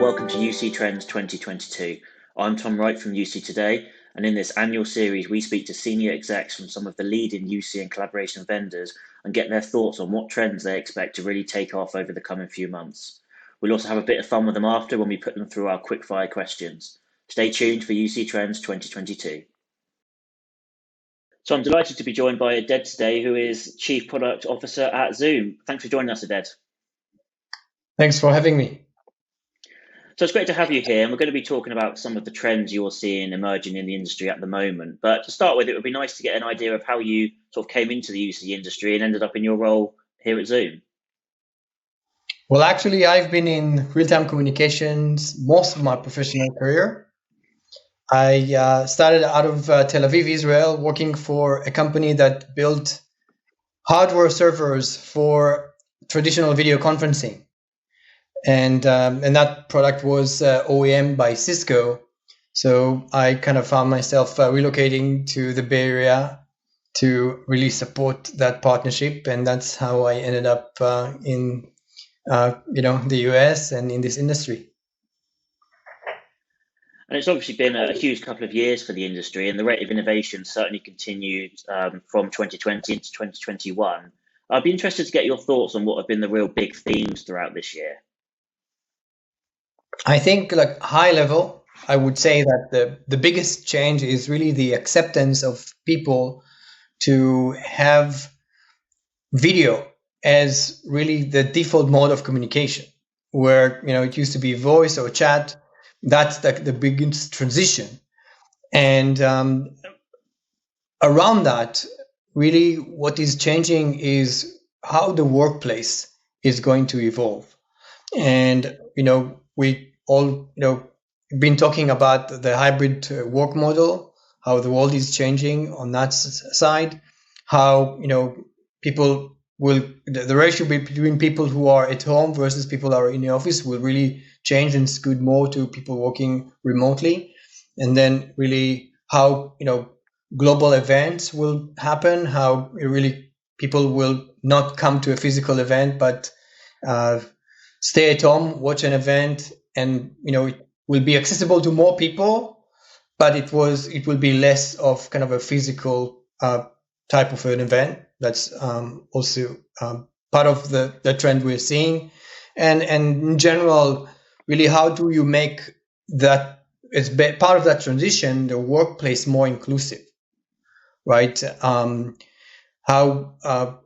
welcome to UC Trends 2022. I'm Tom Wright from UC Today, and in this annual series, we speak to senior execs from some of the leading UC and collaboration vendors and get their thoughts on what trends they expect to really take off over the coming few months. We'll also have a bit of fun with them after when we put them through our Quickfire Questions. Stay tuned for UC Trends 2022. So I'm delighted to be joined by Oded today, who is Chief Product Officer at Zoom. Thanks for joining us, Oded. Thanks for having me. So it's great to have you here, and we're going to be talking about some of the trends you're seeing emerging in the industry at the moment. But to start with, it would be nice to get an idea of how you sort of came into the UC industry and ended up in your role here at Zoom. Well, actually, I've been in real-time communications most of my professional career. I started out of Tel Aviv, Israel, working for a company that built hardware servers for traditional video conferencing. And that product was OEM by Cisco. So I kind of found myself relocating to the Bay Area to really support that partnership. And that's how I ended up in the US and in this industry. And it's obviously been a huge couple of years for the industry, and the rate of innovation certainly continued from 2020 into 2021. I'd be interested to get your thoughts on what have been the real big themes throughout this year. I think, like high level, I would say that the biggest change is really the acceptance of people to have video as really the default mode of communication, where it used to be voice or chat. That's the biggest transition, and around that, really, what is changing is how the workplace is going to evolve, and we all been talking about the hybrid work model, how the world is changing on that side, how people will, the ratio between people who are at home versus people who are in the office will really change and scoot more to people working remotely. And then really how global events will happen, how really people will not come to a physical event but stay at home, watch an event, and it will be accessible to more people, but it will be less of kind of a physical type of an event. That's also part of the trend we're seeing, and in general, really, how do you make that as part of that transition, the workplace more inclusive, right? How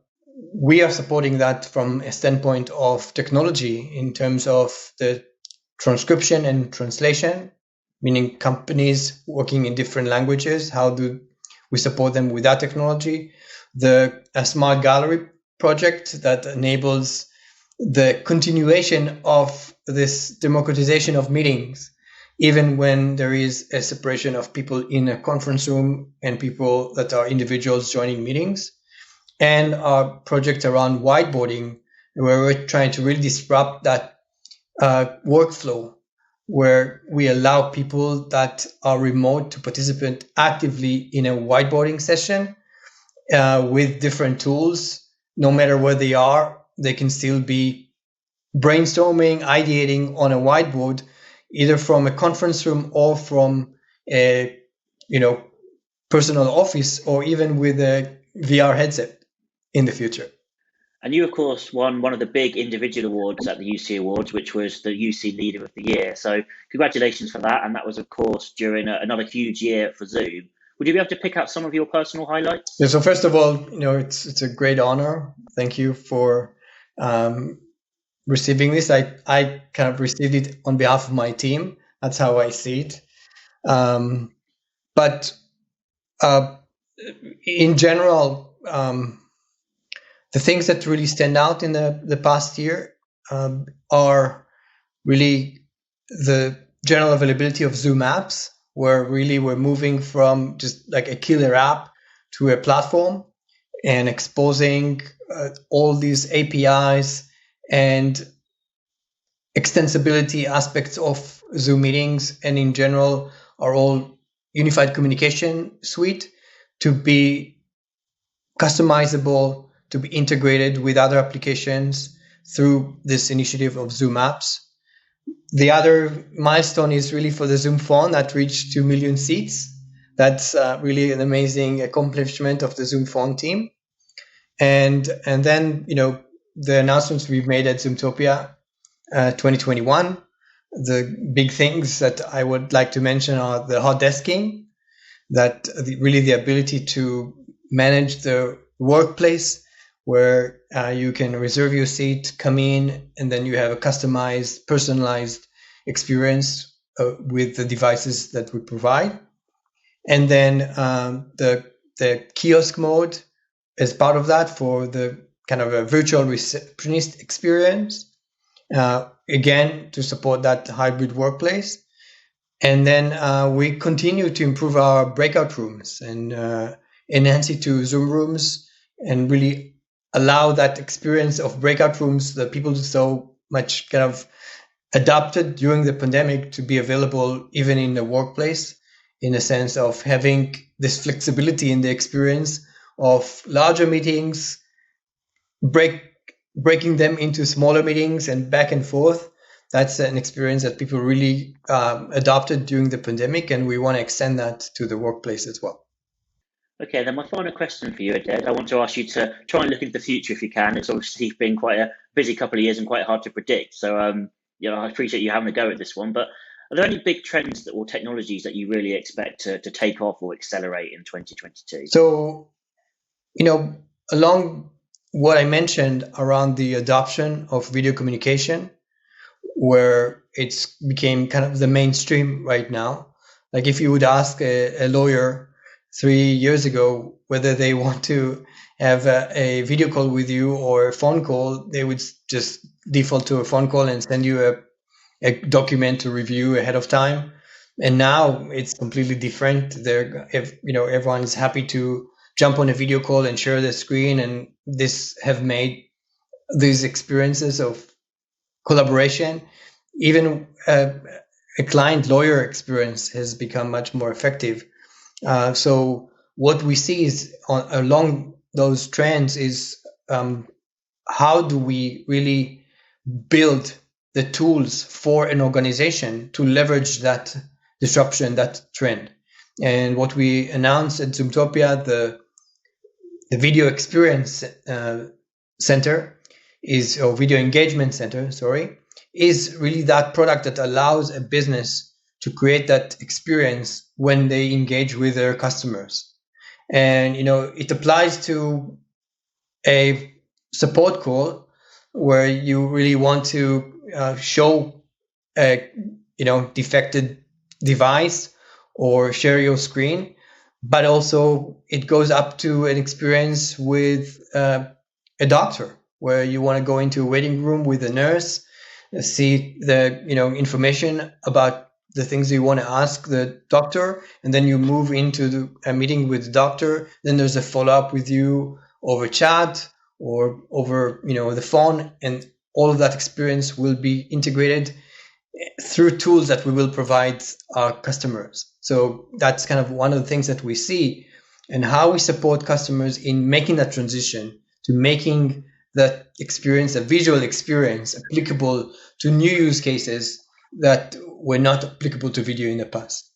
we are supporting that from a standpoint of technology in terms of the transcription and translation, meaning companies working in different languages. How do we support them with that technology? The Smart Gallery project that enables the continuation of this democratization of meetings, even when there is a separation of people in a conference room and people that are individuals joining meetings. And our project around whiteboarding, where we're trying to really disrupt that workflow, where we allow people that are remote to participate actively in a whiteboarding session with different tools. No matter where they are, they can still be brainstorming, ideating on a whiteboard, either from a conference room or from a personal office, or even with a VR headset in the future. And you, of course, won one of the big individual awards at the UC Awards, which was the UC Leader of the Year. So congratulations for that. And that was, of course, during another huge year for Zoom. Would you be able to pick out some of your personal highlights? Yeah, so first of all, it's a great honor. Thank you for receiving this. I kind of received it on behalf of my team. That's how I see it. But in general, the things that really stand out in the past year are really the general availability of Zoom apps, where really we're moving from just like a killer app to a platform and exposing all these APIs and extensibility aspects of Zoom meetings, and in general our whole unified communication suite to be customizable, to be integrated with other applications through this initiative of Zoom apps. The other milestone is really for the Zoom Phone that reached 2 million seats. That's really an amazing accomplishment of the Zoom Phone team. And then, the announcements we've made at Zoomtopia 2021, the big things that I would like to mention are the hot desking, that really the ability to manage the workplace where you can reserve your seat, come in, and then you have a customized, personalized experience with the devices that we provide. And then the kiosk mode as part of that for the kind of a virtual receptionist experience, again, to support that hybrid workplace. And then we continue to improve our breakout rooms and enhance it to Zoom rooms and really allow that experience of breakout rooms that people so much kind of adopted during the pandemic to be available even in the workplace, in a sense of having this flexibility in the experience of larger meetings, breaking them into smaller meetings and back and forth. That's an experience that people really adopted during the pandemic, and we want to extend that to the workplace as well. Okay, then my final question for you, Oded. I want to ask you to try and look into the future if you can. It's obviously been quite a busy couple of years and quite hard to predict. So, I appreciate you having a go at this one. But are there any big trends or technologies that you really expect to take off or accelerate in 2022? So, along what I mentioned around the adoption of video communication, where it's became kind of the mainstream right now. Like if you would ask a lawyer 3 years ago whether they want to have a video call with you or a phone call, they would just default to a phone call and send you a document to review ahead of time. And now it's completely different. Everyone is happy to jump on a video call and share the screen, and this have made these experiences of collaboration, even a client lawyer experience has become much more effective. So what we see is along those trends is how do we really build the tools for an organization to leverage that disruption, that trend. And what we announced at Zoomtopia, the video experience center or video engagement center, is really that product that allows a business to create that experience when they engage with their customers. And, it applies to a support call where you really want to show a, defected device or share your screen, but also it goes up to an experience with a doctor where you want to go into a waiting room with a nurse, see the information about the things you want to ask the doctor, and then you move into a meeting with the doctor. Then there's a follow-up with you over chat or over the phone, and all of that experience will be integrated through tools that we will provide our customers. So that's kind of one of the things that we see, and how we support customers in making that transition to making that experience, a visual experience, applicable to new use cases that were not applicable to video in the past.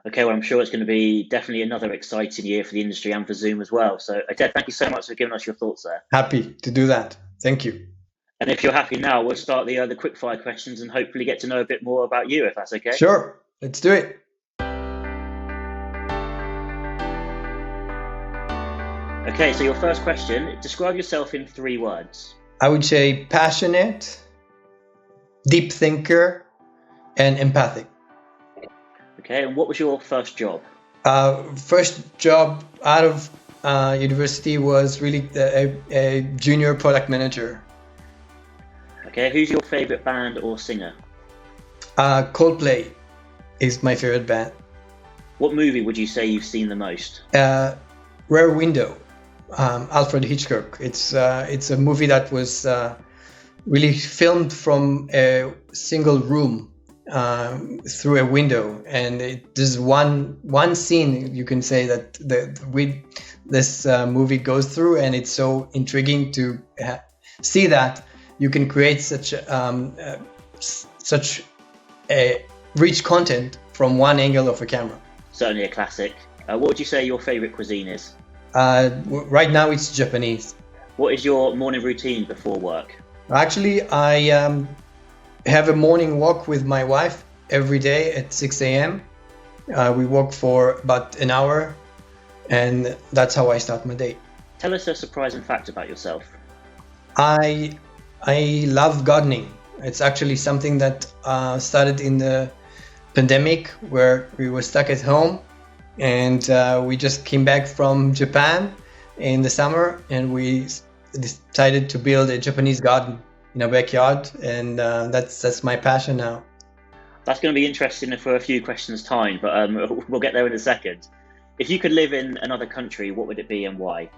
Okay, well, I'm sure it's going to be definitely another exciting year for the industry and for Zoom as well. So, Oded, thank you so much for giving us your thoughts there. Happy to do that. Thank you. And if you're happy now, we'll start the quickfire questions and hopefully get to know a bit more about you, if that's okay. Sure, let's do it. Okay, so your first question, describe yourself in 3 words. I would say passionate, deep thinker, and empathic. Okay, and what was your first job? First job out of university was really a junior product manager. Okay, who's your favorite band or singer? Coldplay is my favorite band. What movie would you say you've seen the most? Rear Window, Alfred Hitchcock. It's a movie that was really filmed from a single room through a window, and there's one scene you can say that this movie goes through, and it's so intriguing to see that you can create such rich content from one angle of a camera. Certainly a classic. What would you say your favorite cuisine is? Right now it's Japanese. What is your morning routine before work? Actually, I have a morning walk with my wife every day at 6 a.m. We walk for about an hour, and that's how I start my day. Tell us a surprising fact about yourself. I love gardening. It's actually something that started in the pandemic, where we were stuck at home, and we just came back from Japan in the summer, and we decided to build a Japanese garden in our backyard, and that's my passion now. That's going to be interesting for a few questions' time, but we'll get there in a second. If you could live in another country, what would it be and why?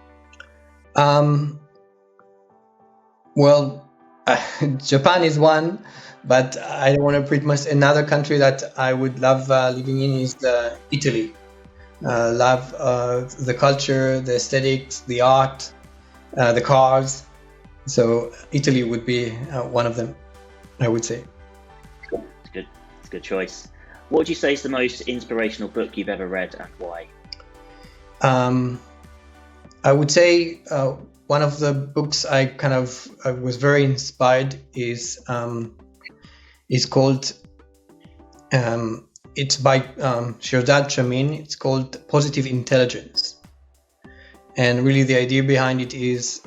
Well, Japan is one, but I don't want to pretty much another country that I would love living in is Italy. Love the culture, the aesthetics, the art, the cars. So Italy would be one of them, I would say. It's good. It's a good choice. What would you say is the most inspirational book you've ever read and why? I would say one of the books I was very inspired is called it's by Sherdad Chamin. It's called Positive Intelligence, and really the idea behind it is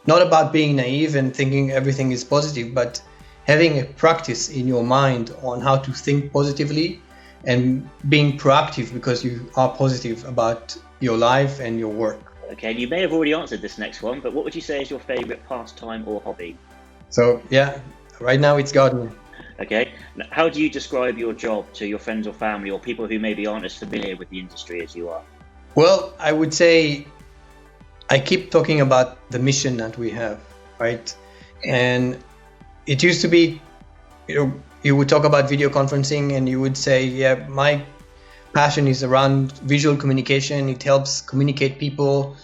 not about being naive and thinking everything is positive, but having a practice in your mind on how to think positively and being proactive because you are positive about your life and your work. Okay, and you may have already answered this next one, but what would you say is your favorite pastime or hobby? So yeah, right now it's gardening. Okay, now, how do you describe your job to your friends or family or people who maybe aren't as familiar with the industry as you are? Well, I would say I keep talking about the mission that we have, right? And it used to be, you would talk about video conferencing and you would say, yeah, my passion is around visual communication. It helps communicate people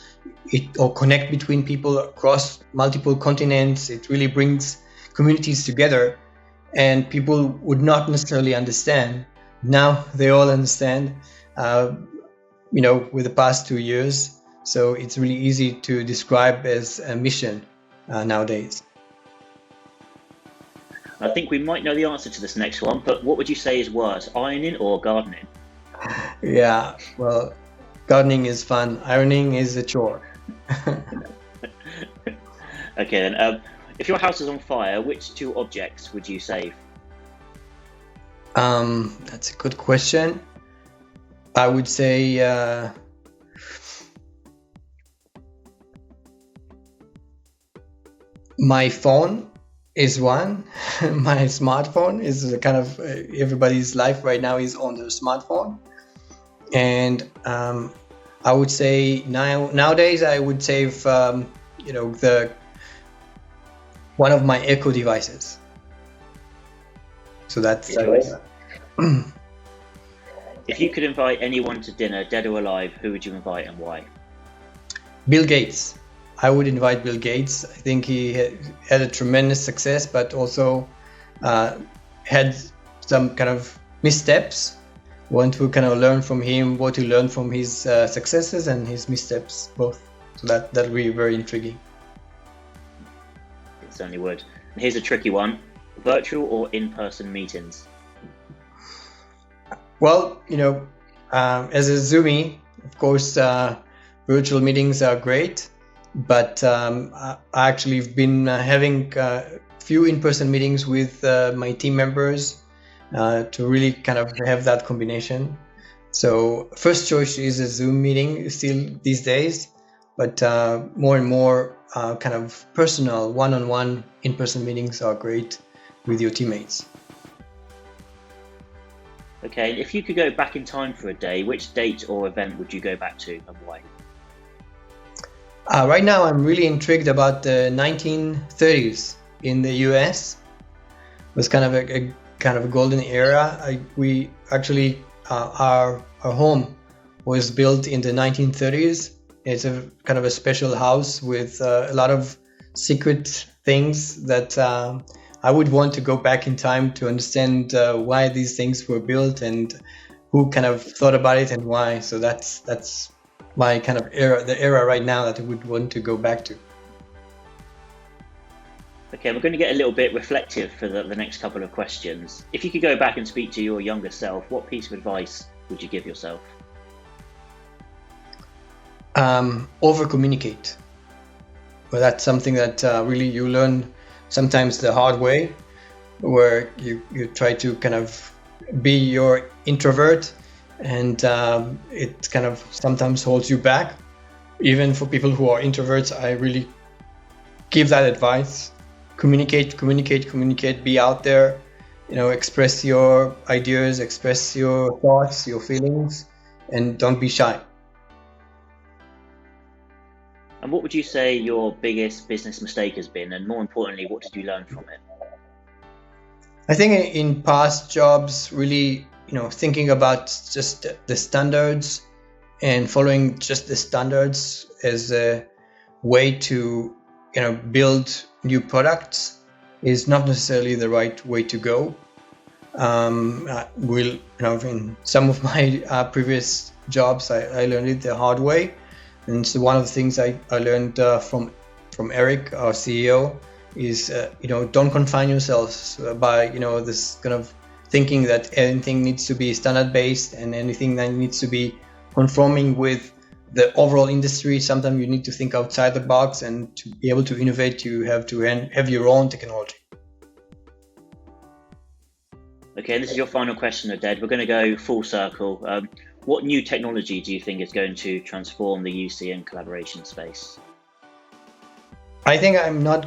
or connect between people across multiple continents. It really brings communities together, and people would not necessarily understand. Now they all understand, with the past 2 years. So it's really easy to describe as a mission nowadays. I think we might know the answer to this next one, but what would you say is worse, ironing or gardening? Yeah, well, gardening is fun. Ironing is a chore. Okay, then. If your house is on fire, which 2 objects would you save? That's a good question. I would say my phone is one. My smartphone is kind of everybody's life right now is on their smartphone, and I would say nowadays I would save the one of my Echo devices. So that's If you could invite anyone to dinner, dead or alive, who would you invite and why? Bill Gates. I would invite Bill Gates. I think he had a tremendous success, but also had some kind of missteps. Want to kind of learn from him, what to learn from his successes and his missteps both. So that would be very intriguing. It certainly would. And here's a tricky one: virtual or in-person meetings? Well, as a Zoomie, of course, virtual meetings are great. But I actually have been having a few in-person meetings with my team members to really kind of have that combination. So first choice is a Zoom meeting still these days, but more and more kind of personal one-on-one in-person meetings are great with your teammates. Okay, if you could go back in time for a day, which date or event would you go back to and why? Right now, I'm really intrigued about the 1930s in the US. It was kind of a golden era. We actually our home was built in the 1930s. It's a kind of a special house with a lot of secret things that I would want to go back in time to understand why these things were built and who kind of thought about it and why. So that's my kind of era, the era right now that I would want to go back to. Okay, we're going to get a little bit reflective for the next couple of questions. If you could go back and speak to your younger self, what piece of advice would you give yourself? Over communicate. Well, that's something that really you learn sometimes the hard way, where you try to kind of be your introvert, and it kind of sometimes holds you back. Even for people who are introverts, I really give that advice. Communicate, be out there, express your ideas, express your thoughts, your feelings, and don't be shy. And what would you say your biggest business mistake has been? And more importantly, what did you learn from it? I think in past jobs, really, thinking about just the standards and following just the standards as a way to, build new products is not necessarily the right way to go. In some of my previous jobs, I learned it the hard way. And so one of the things I learned from Eric, our CEO, is don't confine yourselves by this kind of thinking that anything needs to be standard based and anything that needs to be conforming with the overall industry. Sometimes you need to think outside the box, and to be able to innovate, you have to have your own technology. Okay, this is your final question, Oded. We're going to go full circle. What new technology do you think is going to transform the UC and collaboration space? I think I'm not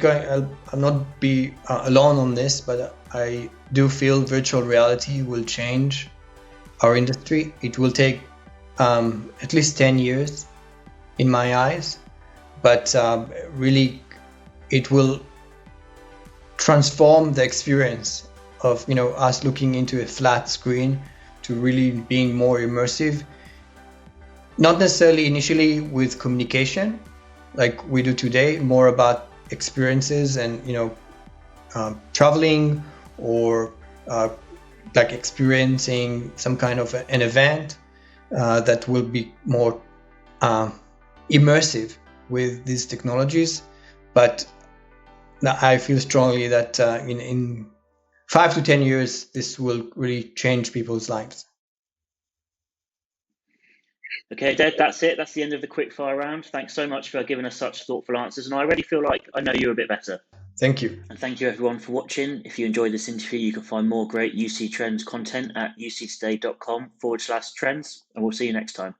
be alone on this, but I do feel virtual reality will change our industry. It will take at least 10 years in my eyes, but really it will transform the experience of us looking into a flat screen to really being more immersive. Not necessarily initially with communication like we do today, more about experiences and traveling or like experiencing some kind of an event that will be more immersive with these technologies. But I feel strongly that in 5 to 10 years, this will really change people's lives. Okay, Oded, that's it. That's the end of the quickfire round. Thanks so much for giving us such thoughtful answers. And I already feel like I know you a bit better. Thank you. And thank you everyone for watching. If you enjoyed this interview, you can find more great UC Trends content at uctoday.com/trends. And we'll see you next time.